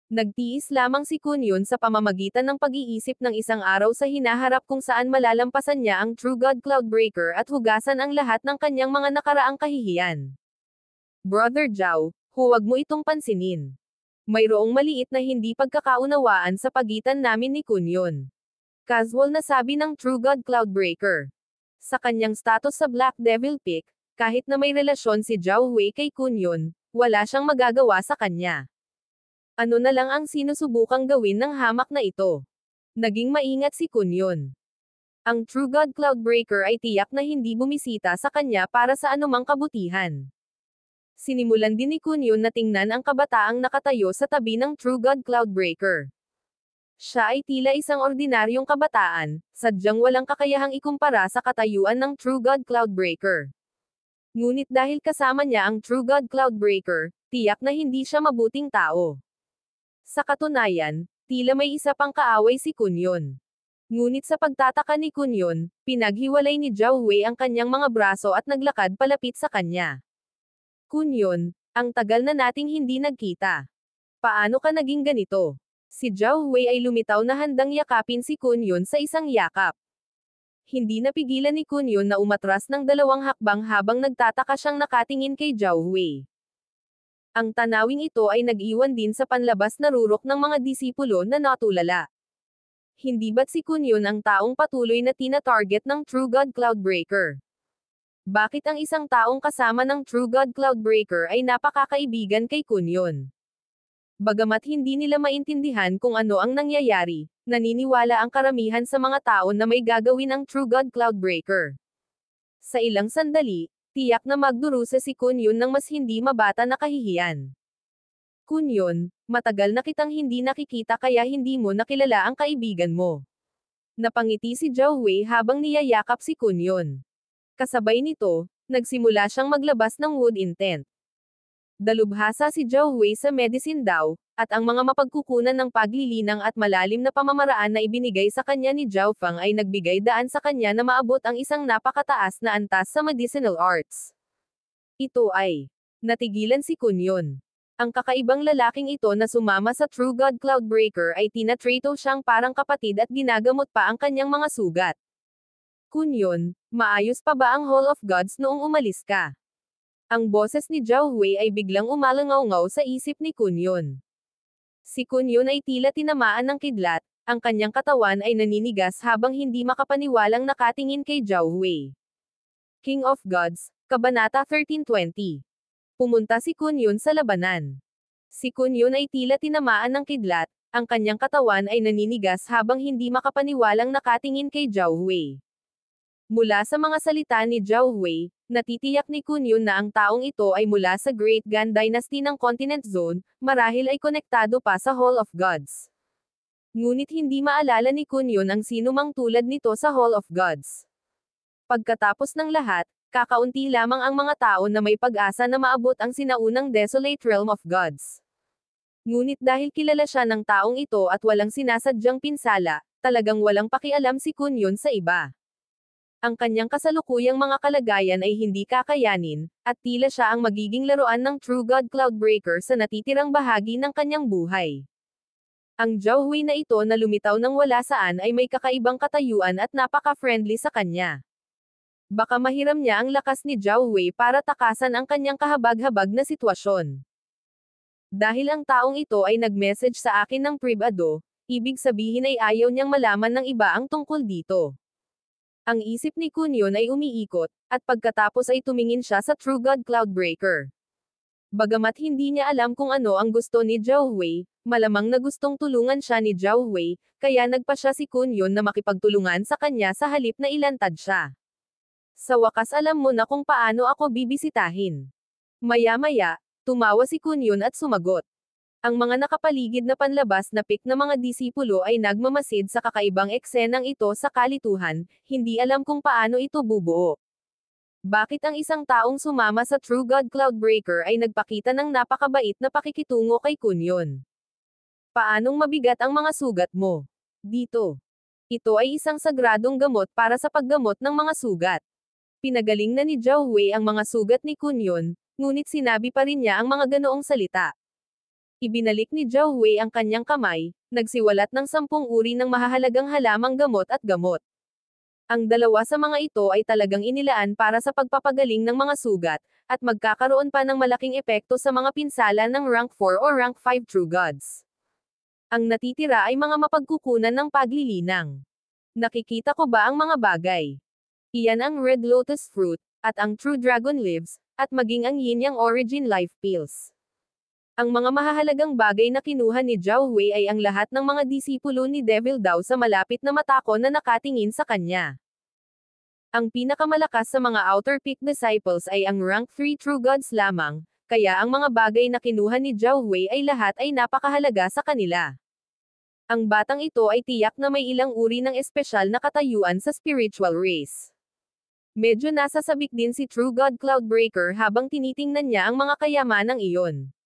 Nagtiis lamang si Kun Yun sa pamamagitan ng pag-iisip ng isang araw sa hinaharap kung saan malalampasan niya ang True God Cloudbreaker at hugasan ang lahat ng kanyang mga nakaraang kahihiyan. Brother Zhao, huwag mo itong pansinin. Mayroong maliit na hindi pagkakaunawaan sa pagitan namin ni Kun Yun. Casual na sabi ng True God Cloudbreaker. Sa kanyang status sa Black Devil Peak, kahit na may relasyon si Zhao Wei kay Kun Yun, wala siyang magagawa sa kanya. Ano na lang ang sinusubukang gawin ng hamak na ito? Naging maingat si Kun Yun. Ang True God Cloudbreaker ay tiyak na hindi bumisita sa kanya para sa anumang kabutihan. Sinimulan din ni Kun Yun na tingnan ang kabataang nakatayo sa tabi ng True God Cloudbreaker. Siya ay tila isang ordinaryong kabataan, sadyang walang kakayahang ikumpara sa katayuan ng True God Cloudbreaker. Ngunit dahil kasama niya ang True God Cloudbreaker, tiyak na hindi siya mabuting tao. Sa katunayan, tila may isa pang kaaway si Kun Yun. Ngunit sa pagtataka ni Kun Yun, pinaghiwalay ni Zhao Wei ang kanyang mga braso at naglakad palapit sa kanya. Kun Yun, ang tagal na nating hindi nagkita. Paano ka naging ganito? Si Zhao Wei ay lumitaw na handang yakapin si Kun Yun sa isang yakap. Hindi napigilan ni Kun Yun na umatras ng 2 hakbang habang nagtataka siyang nakatingin kay Zhao Wei. Ang tanawing ito ay nag-iwan din sa panlabas na rurok ng mga disipulo na natulala. Hindi ba't si Kun Yun ang taong patuloy na tina-target ng True God Cloudbreaker? Bakit ang isang taong kasama ng True God Cloudbreaker ay napakakaibigan kay Kunyon? Bagamat hindi nila maintindihan kung ano ang nangyayari, naniniwala ang karamihan sa mga tao na may gagawin ang True God Cloudbreaker. Sa ilang sandali, tiyak na magdurusa si Kunyon ng mas hindi mabata na kahihiyan. Kunyon, matagal na kitang hindi nakikita kaya hindi mo nakilala ang kaibigan mo. Napangiti si Zhao Wei habang niyayakap si Kunyon. Kasabay nito, nagsimula siyang maglabas ng wood intent. Dalubhasa si Zhao Wei sa medicine daw, at ang mga mapagkukunan ng paglilinang at malalim na pamamaraan na ibinigay sa kanya ni Zhao Fang ay nagbigay daan sa kanya na maabot ang isang napakataas na antas sa medicinal arts. Ito ay natigilan si Kunyon. Ang kakaibang lalaking ito na sumama sa True God Cloudbreaker ay tinatrato siyang parang kapatid at ginagamot pa ang kanyang mga sugat. Kunyon, maayos pa ba ang Hall of Gods noong umalis ka? Ang boses ni Zhao Wei ay biglang umalangaw-ngaw sa isip ni Kunyon. Si Kunyon ay tila tinamaan ng kidlat, ang kanyang katawan ay naninigas habang hindi makapaniwalang nakatingin kay Zhao Wei. King of Gods, Kabanata 1320. Pumunta si Kunyon sa labanan. Si Kunyon ay tila tinamaan ng kidlat, ang kanyang katawan ay naninigas habang hindi makapaniwalang nakatingin kay Zhao Wei. Mula sa mga salita ni Zhao Wei, natitiyak ni Kunyon na ang taong ito ay mula sa Great Gan Dynasty ng Continent Zone, marahil ay konektado pa sa Hall of Gods. Ngunit hindi maalala ni Kunyon ang sinumang tulad nito sa Hall of Gods. Pagkatapos ng lahat, kakaunti lamang ang mga tao na may pag-asa na maabot ang sinaunang Desolate Realm of Gods. Ngunit dahil kilala siya ng taong ito at walang sinasadyang pinsala, talagang walang pakialam si Kunyon sa iba. Ang kanyang kasalukuyang mga kalagayan ay hindi kakayanin, at tila siya ang magiging laruan ng True God Cloudbreaker sa natitirang bahagi ng kanyang buhay. Ang Zhao Wei na ito na lumitaw ng wala saan ay may kakaibang katayuan at napaka-friendly sa kanya. Baka mahiram niya ang lakas ni Zhao Wei para takasan ang kanyang kahabag-habag na sitwasyon. Dahil ang taong ito ay nag-message sa akin ng privado, ibig sabihin ay ayaw niyang malaman ng iba ang tungkol dito. Ang isip ni Kunyon ay umiikot, at pagkatapos ay tumingin siya sa True God Cloudbreaker. Bagamat hindi niya alam kung ano ang gusto ni Zhao Wei, malamang na gustong tulungan siya ni Zhao Wei, kaya nagpa siya si Kunyon na makipagtulungan sa kanya sa halip na ilantad siya. Sa wakas alam mo na kung paano ako bibisitahin. Maya-maya, tumawa si Kunyon at sumagot. Ang mga nakapaligid na panlabas na pik na mga disipulo ay nagmamasid sa kakaibang eksenang ito sa kalituhan, hindi alam kung paano ito bubuo. Bakit ang isang taong sumama sa True God Cloudbreaker ay nagpakita ng napakabait na pakikitungo kay Kunyon? Paanong mabigat ang mga sugat mo? Dito. Ito ay isang sagradong gamot para sa paggamot ng mga sugat. Pinagaling na ni Zhao Wei ang mga sugat ni Kunyon, ngunit sinabi pa rin niya ang mga ganoong salita. Ibinalik ni Zhao Wei ang kanyang kamay, nagsiwalat ng 10 uri ng mahahalagang halamang gamot at gamot. Ang dalawa sa mga ito ay talagang inilaan para sa pagpapagaling ng mga sugat, at magkakaroon pa ng malaking epekto sa mga pinsala ng rank 4 o rank 5 True Gods. Ang natitira ay mga mapagkukunan ng paglilinang. Nakikita ko ba ang mga bagay? Iyan ang Red Lotus Fruit, at ang True Dragon Leaves, at maging ang Yin Yang Origin Life Pills. Ang mga mahahalagang bagay na kinuha ni Zhao Wei ay ang lahat ng mga disipulo ni Devil Dao sa malapit na matako na nakatingin sa kanya. Ang pinakamalakas sa mga Outer Peak Disciples ay ang rank 3 True Gods lamang, kaya ang mga bagay na kinuha ni Zhao Wei ay lahat ay napakahalaga sa kanila. Ang batang ito ay tiyak na may ilang uri ng espesyal na katayuan sa spiritual race. Medyo nasasabik din si True God Cloudbreaker habang tinitingnan niya ang mga kayamanang iyon.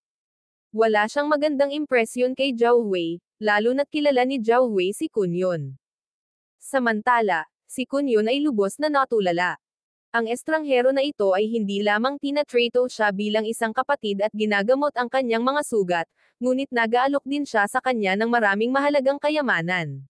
Wala siyang magandang impresyon kay Zhao Wei, lalo na't kilala ni Zhao Wei si Kunyon. Samantala, si Kunyon ay lubos na natulala. Ang estranghero na ito ay hindi lamang tinatrato siya bilang isang kapatid at ginagamot ang kanyang mga sugat, ngunit nag-aalok din siya sa kanya ng maraming mahalagang kayamanan.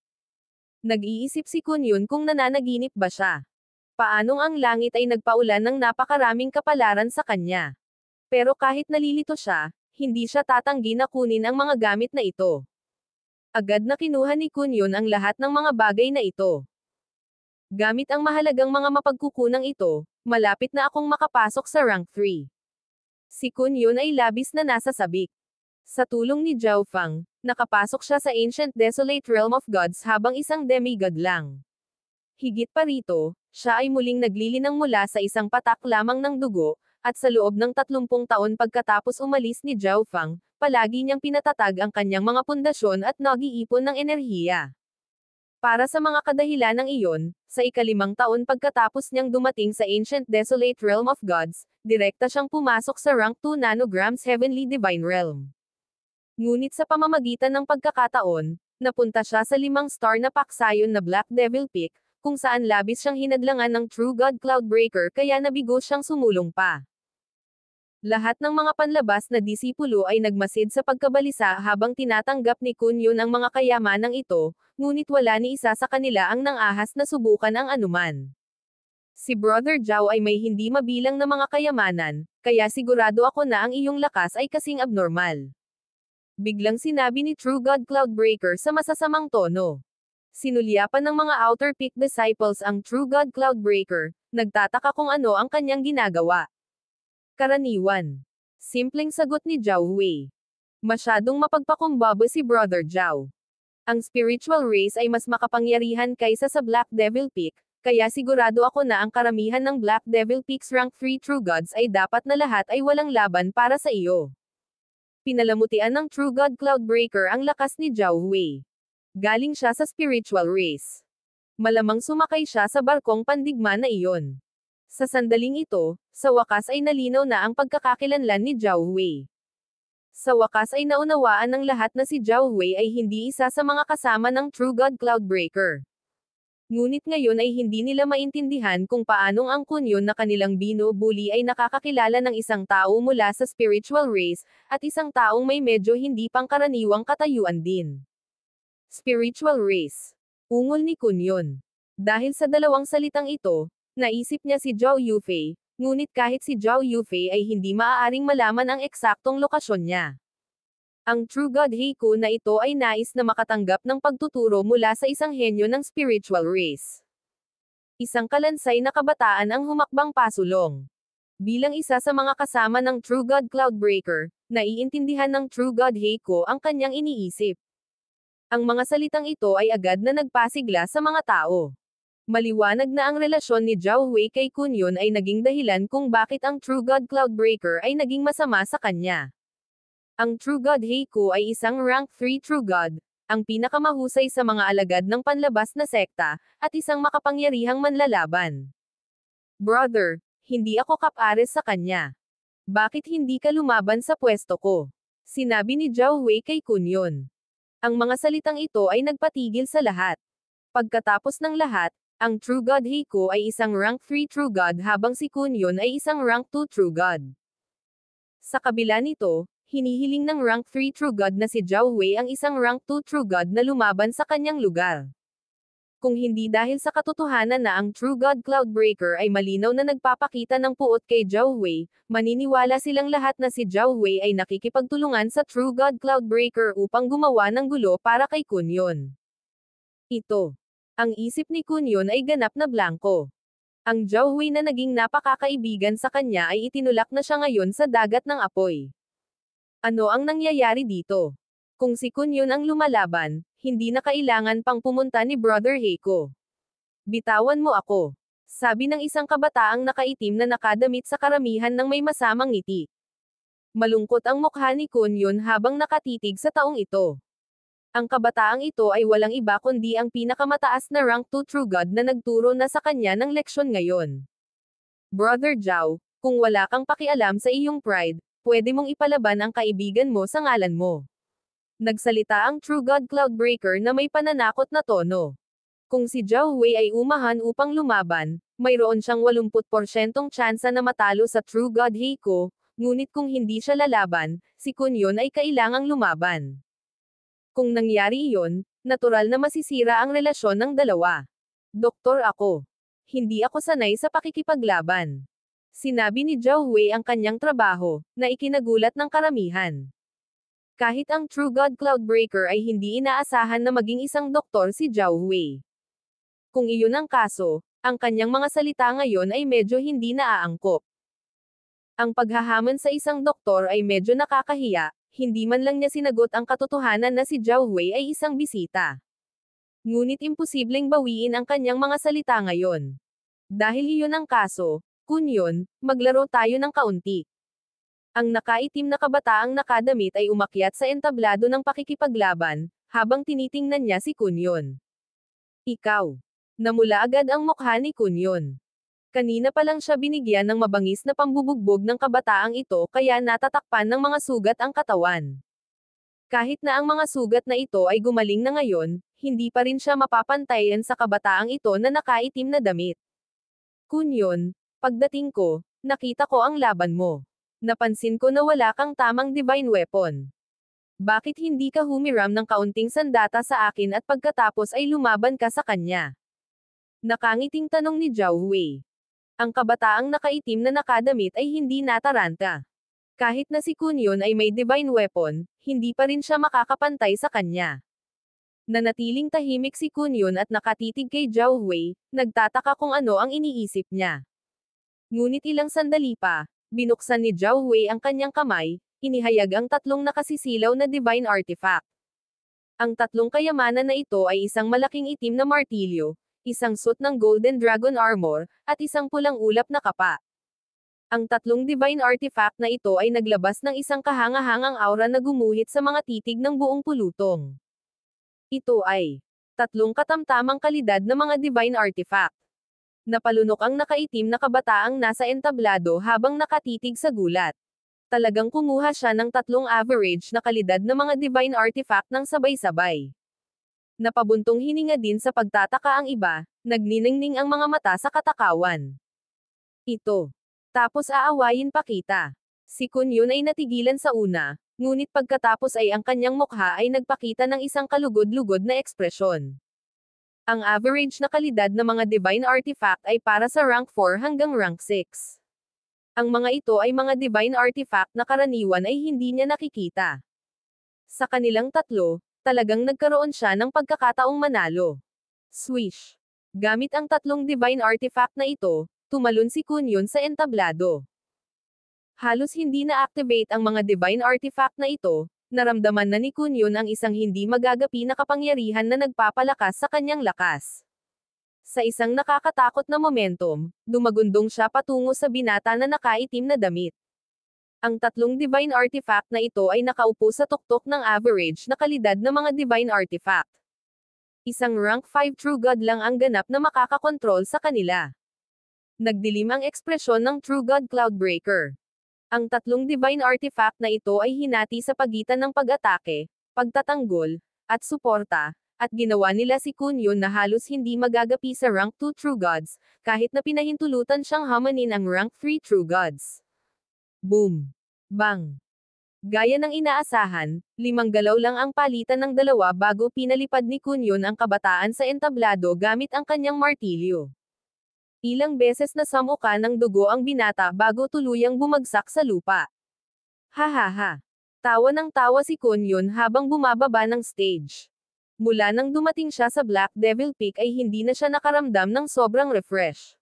Nag-iisip si Kunyon kung nananaginip ba siya. Paanong ang langit ay nagpaulan ng napakaraming kapalaran sa kanya. Pero kahit nalilito siya, hindi siya tatanggi na kunin ang mga gamit na ito. Agad na kinuha ni Kunyon ang lahat ng mga bagay na ito. Gamit ang mahalagang mga mapagkukunang ito, Malapit na akong makapasok sa rank 3. Si Kun Yun ay labis na nasa sabik. Sa tulong ni Zhao Fang, nakapasok siya sa Ancient Desolate Realm of Gods habang isang demigod lang. Higit pa rito, siya ay muling naglilinang mula sa isang patak lamang ng dugo, at sa loob ng 30 taon pagkatapos umalis ni Zhao Fang, palagi niyang pinatatag ang kanyang mga pundasyon at nag-iipon ng enerhiya. Para sa mga kadahilanang iyon, sa ika-5 taon pagkatapos niyang dumating sa Ancient Desolate Realm of Gods, direkta siyang pumasok sa rank 2 nanograms Heavenly Divine Realm. Ngunit sa pamamagitan ng pagkakataon, napunta siya sa 5-star na paksayon na Black Devil Peak, kung saan labis siyang hinadlangan ng True God Cloudbreaker kaya nabigo siyang sumulong pa. Lahat ng mga panlabas na disipulo ay nagmasid sa pagkabalisa habang tinatanggap ni Kun Yun ang mga kayamanang ito, ngunit wala ni isa sa kanila ang nang-ahas na subukan ang anuman. Si Brother Zhao ay may hindi mabilang na mga kayamanan, kaya sigurado ako na ang iyong lakas ay kasing abnormal. Biglang sinabi ni True God Cloudbreaker sa masasamang tono. Sinulyapan ng mga Outer Peak disciples ang True God Cloudbreaker, nagtataka kung ano ang kanyang ginagawa. Karaniwan. Simpleng sagot ni Zhao Wei. Masyadong mapagpakumbaba si Brother Zhao. Ang spiritual race ay mas makapangyarihan kaysa sa Black Devil Peak, kaya sigurado ako na ang karamihan ng Black Devil Peak's rank 3 True Gods ay dapat na lahat ay walang laban para sa iyo. Pinalamutian ng True God Cloudbreaker ang lakas ni Zhao Wei. Galing siya sa spiritual race. Malamang sumakay siya sa barkong pandigma na iyon. Sa sandaling ito, sa wakas ay nalinaw na ang pagkakakilanlan ni Zhao Wei. Sa wakas ay naunawaan ng lahat na si Zhao Wei ay hindi isa sa mga kasama ng True God Cloudbreaker. Ngunit ngayon ay hindi nila maintindihan kung paanong ang Kun Yun na kanilang binubuli ay nakakakilala ng isang tao mula sa spiritual race, at isang taong may medyo hindi pangkaraniwang katayuan din. Spiritual race. Ungol ni Kun Yun. Dahil sa dalawang salitang ito, naisip niya si Zhao Yufei, ngunit kahit si Zhao Yufei ay hindi maaaring malaman ang eksaktong lokasyon niya. Ang True God Heiku na ito ay nais na makatanggap ng pagtuturo mula sa isang henyo ng spiritual race. Isang kalansay na kabataan ang humakbang pasulong. Bilang isa sa mga kasama ng True God Cloudbreaker, naiintindihan ng True God Heiku ang kanyang iniisip. Ang mga salitang ito ay agad na nagpasigla sa mga tao. Maliwanag na ang relasyon ni Zhao Wei kay Kun Yun ay naging dahilan kung bakit ang True God Cloudbreaker ay naging masama sa kanya. Ang True God Heiku ay isang rank 3 True God, ang pinakamahusay sa mga alagad ng panlabas na sekta, at isang makapangyarihang manlalaban. Brother, hindi ako kapares sa kanya. Bakit hindi ka lumaban sa pwesto ko? Sinabi ni Zhao Wei kay Kun Yun. Ang mga salitang ito ay nagpatigil sa lahat. Pagkatapos ng lahat, ang True God Heiku ay isang rank 3 True God habang si Kun Yun ay isang rank 2 True God. Sa kabila nito, hinihiling ng rank 3 True God na si Zhao Wei ang isang rank 2 True God na lumaban sa kanyang lugar. Kung hindi dahil sa katotohanan na ang True God Cloudbreaker ay malinaw na nagpapakita ng puot kay Zhao Wei, maniniwala silang lahat na si Zhao Wei ay nakikipagtulungan sa True God Cloudbreaker upang gumawa ng gulo para kay Kun Yun. Ito. Ang isip ni Kun Yun ay ganap na blanko. Ang Zhao Wei na naging napakakaibigan sa kanya ay itinulak na siya ngayon sa dagat ng apoy. Ano ang nangyayari dito? Kung si Kun Yun ang lumalaban, hindi na kailangan pang pumunta ni Brother Heiku. Bitawan mo ako. Sabi ng isang kabataang nakaitim na nakadamit sa karamihan ng may masamang ngiti. Malungkot ang mukha ni Kun Yun habang nakatitig sa taong ito. Ang kabataang ito ay walang iba kundi ang pinakamataas na rank 2 True God na nagturo na sa kanya ng leksyon ngayon. Brother Zhao, kung wala kang pakialam sa iyong pride, pwede mong ipalaban ang kaibigan mo sa ngalan mo. Nagsalita ang True God Cloudbreaker na may pananakot na tono. Kung si Zhao Wei ay umahan upang lumaban, mayroon siyang 80% tsansa na matalo sa True God Heiku, ngunit kung hindi siya lalaban, si Kun Yun ay kailangang lumaban. Kung nangyari iyon, natural na masisira ang relasyon ng dalawa. Doktor ako. Hindi ako sanay sa pakikipaglaban. Sinabi ni Zhao Wei ang kanyang trabaho, na ikinagulat ng karamihan. Kahit ang True God Cloudbreaker ay hindi inaasahan na maging isang doktor si Zhao Wei. Kung iyon ang kaso, Ang kanyang mga salita ngayon ay medyo hindi naaangkop. Ang paghahamon sa isang doktor ay medyo nakakahiya, hindi man lang niya sinagot ang katotohanan na si Zhao Wei ay isang bisita. Ngunit imposibleng bawiin ang kanyang mga salita ngayon. Dahil iyon ang kaso, Kunyon, maglaro tayo ng kaunti. Ang nakaitim na kabataang nakadamit ay umakyat sa entablado ng pakikipaglaban, habang tinitingnan niya si Kunyon. Ikaw. Namula agad ang mukha ni Kunyon. Kanina pa lang siya binigyan ng mabangis na pambubugbog ng kabataang ito kaya natatakpan ng mga sugat ang katawan. Kahit na ang mga sugat na ito ay gumaling na ngayon, hindi pa rin siya mapapantayan sa kabataang ito na nakaitim na damit. Kunyon, pagdating ko, nakita ko ang laban mo. Napansin ko na wala kang tamang divine weapon. Bakit hindi ka humiram ng kaunting sandata sa akin at pagkatapos ay lumaban ka sa kanya? Nakangiting tanong ni Zhao Wei. Ang kabataang nakaitim na nakadamit ay hindi nataranta. Kahit na si Kunyon ay may divine weapon, hindi pa rin siya makakapantay sa kanya. Nanatiling tahimik si Kunyon at nakatitig kay Zhao Wei, nagtataka kung ano ang iniisip niya. Ngunit ilang sandali pa, binuksan ni Zhao Wei ang kanyang kamay, inihayag ang tatlong nakasisilaw na divine artifact. Ang tatlong kayamanan na ito ay isang malaking itim na martilyo, isang suit ng Golden Dragon Armor, at isang pulang ulap na kapa. Ang tatlong divine artifact na ito ay naglabas ng isang kahangahangang aura na gumuhit sa mga titig ng buong pulutong. Ito ay tatlong katamtamang kalidad na mga divine artifact. Napalunok ang nakaitim na kabataang nasa entablado habang nakatitig sa gulat. Talagang kumuha siya ng tatlong average na kalidad na mga divine artifact ng sabay-sabay. Napabuntong hininga din sa pagtataka ang iba, nagniningning ang mga mata sa katakawan. Ito. Tapos aawayin pa kita. Si Kunyon ay natigilan sa una, ngunit pagkatapos ay ang kanyang mukha ay nagpakita ng isang kalugod-lugod na ekspresyon. Ang average na kalidad ng mga divine artifact ay para sa rank 4 hanggang rank 6. Ang mga ito ay mga divine artifact na karaniwan ay hindi niya nakikita. Sa kanilang tatlo, talagang nagkaroon siya ng pagkakataong manalo. Swish. Gamit ang tatlong divine artifact na ito, tumalon si Kunyon sa entablado. Halos hindi na-activate ang mga divine artifact na ito, naramdaman na ni Kunyon ang isang hindi magagapi na kapangyarihan na nagpapalakas sa kanyang lakas. Sa isang nakakatakot na momentum, dumagundong siya patungo sa binata na nakaitim na damit. Ang tatlong divine artifact na ito ay nakaupo sa tuktok ng average na kalidad ng mga divine artifact. Isang rank 5 True God lang ang ganap na makakakontrol sa kanila. Nagdilim ang ekspresyon ng True God Cloudbreaker. Ang tatlong divine artifact na ito ay hinati sa pagitan ng pag-atake, pagtatanggol, at suporta, at ginawa nila si Kunyon na halos hindi magagapi sa rank 2 True Gods, kahit na pinahintulutan siyang hamanin ang rank 3 True Gods. Boom! Bang! Gaya ng inaasahan, 5 galaw lang ang palitan ng dalawa bago pinalipad ni Kunyon ang kabataan sa entablado gamit ang kanyang martilyo. Ilang beses na samuka ng dugo ang binata bago tuluyang bumagsak sa lupa. Hahaha! Tawa ng tawa si Kunyon habang bumababa ng stage. Mula nang dumating siya sa Black Devil Peak ay hindi na siya nakaramdam ng sobrang refresh.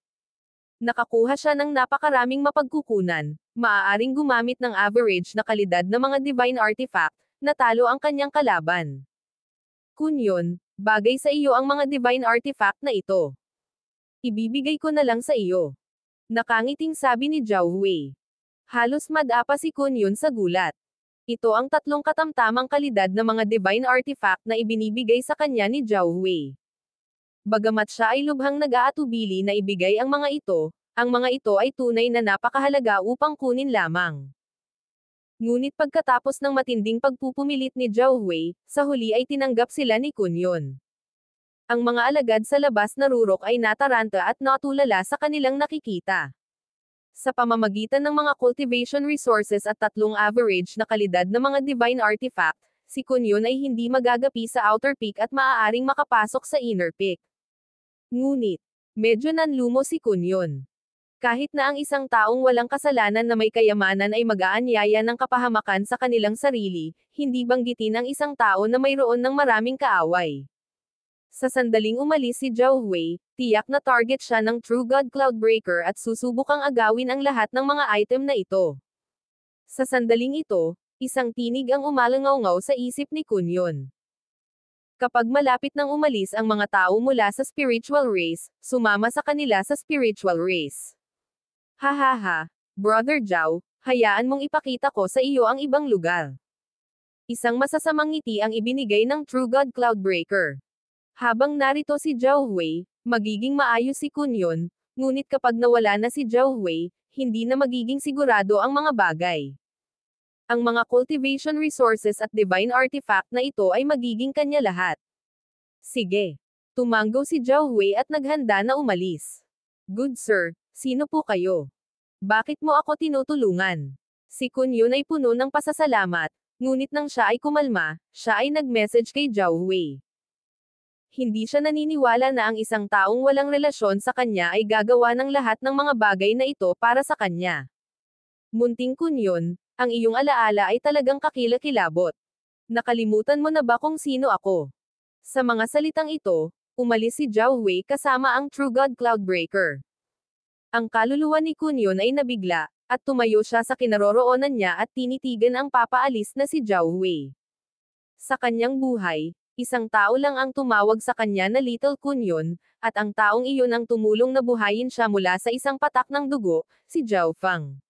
Nakakuha siya ng napakaraming mapagkukunan, maaaring gumamit ng average na kalidad na mga divine artifact, natalo ang kanyang kalaban. Kunyon, bagay sa iyo ang mga divine artifact na ito. Ibibigay ko na lang sa iyo. Nakangiting sabi ni Zhao Wei. Halos madapa si Kunyon sa gulat. Ito ang tatlong katamtamang kalidad na mga divine artifact na ibinibigay sa kanya ni Zhao Wei. Bagamat siya ay lubhang nag-aatubili na ibigay ang mga ito ay tunay na napakahalaga upang kunin lamang. Ngunit pagkatapos ng matinding pagpupumilit ni Zhao Wei, sa huli ay tinanggap sila ni Kunyon. Ang mga alagad sa labas na rurok ay nataranta at natulala sa kanilang nakikita. Sa pamamagitan ng mga cultivation resources at tatlong average na kalidad na mga divine artifact, si Kunyon ay hindi magagapi sa outer peak at maaaring makapasok sa inner peak. Ngunit, medyo nanlumo si Kunyon. Kahit na ang isang taong walang kasalanan na may kayamanan ay mag-aanyaya ng kapahamakan sa kanilang sarili, hindi banggitin ang isang tao na mayroon ng maraming kaaway. Sa sandaling umalis si Zhao Wei, Tiyak na target siya ng True God Cloudbreaker at susubukang agawin ang lahat ng mga item na ito. Sa sandaling ito, isang tinig ang umalangaw-ngaw sa isip ni Kunyon. Kapag malapit nang umalis ang mga tao mula sa spiritual race, sumama sa kanila sa spiritual race. Hahaha, Brother Zhao, hayaan mong ipakita ko sa iyo ang ibang lugar. Isang masasamang ngiti ang ibinigay ng True God Cloudbreaker. Habang narito si Zhao Hui, magiging maayos si Kunyon, ngunit kapag nawala na si Zhao Hui, hindi na magiging sigurado ang mga bagay. Ang mga cultivation resources at divine artifact na ito ay magiging kanya lahat. Sige. Tumanggo si Zhao Hui at naghanda na umalis. Good sir, sino po kayo? Bakit mo ako tinutulungan? Si Kunyon ay puno ng pasasalamat, ngunit nang siya ay kumalma, siya ay nag-message kay Zhao Hui. Hindi siya naniniwala na ang isang taong walang relasyon sa kanya ay gagawa ng lahat ng mga bagay na ito para sa kanya. Munting Kunyon, ang iyong alaala ay talagang kakilakilabot. Nakalimutan mo na ba kung sino ako? Sa mga salitang ito, umalis si Zhao Hui kasama ang True God Cloudbreaker. Ang kaluluwa ni Kunyon ay nabigla, at tumayo siya sa kinaroroonan niya at tinitigan ang papaalis na si Zhao Hui. Sa kanyang buhay, isang tao lang ang tumawag sa kanya na Little Kunyon, at ang taong iyon ang tumulong na buhayin siya mula sa isang patak ng dugo, si Zhao Feng.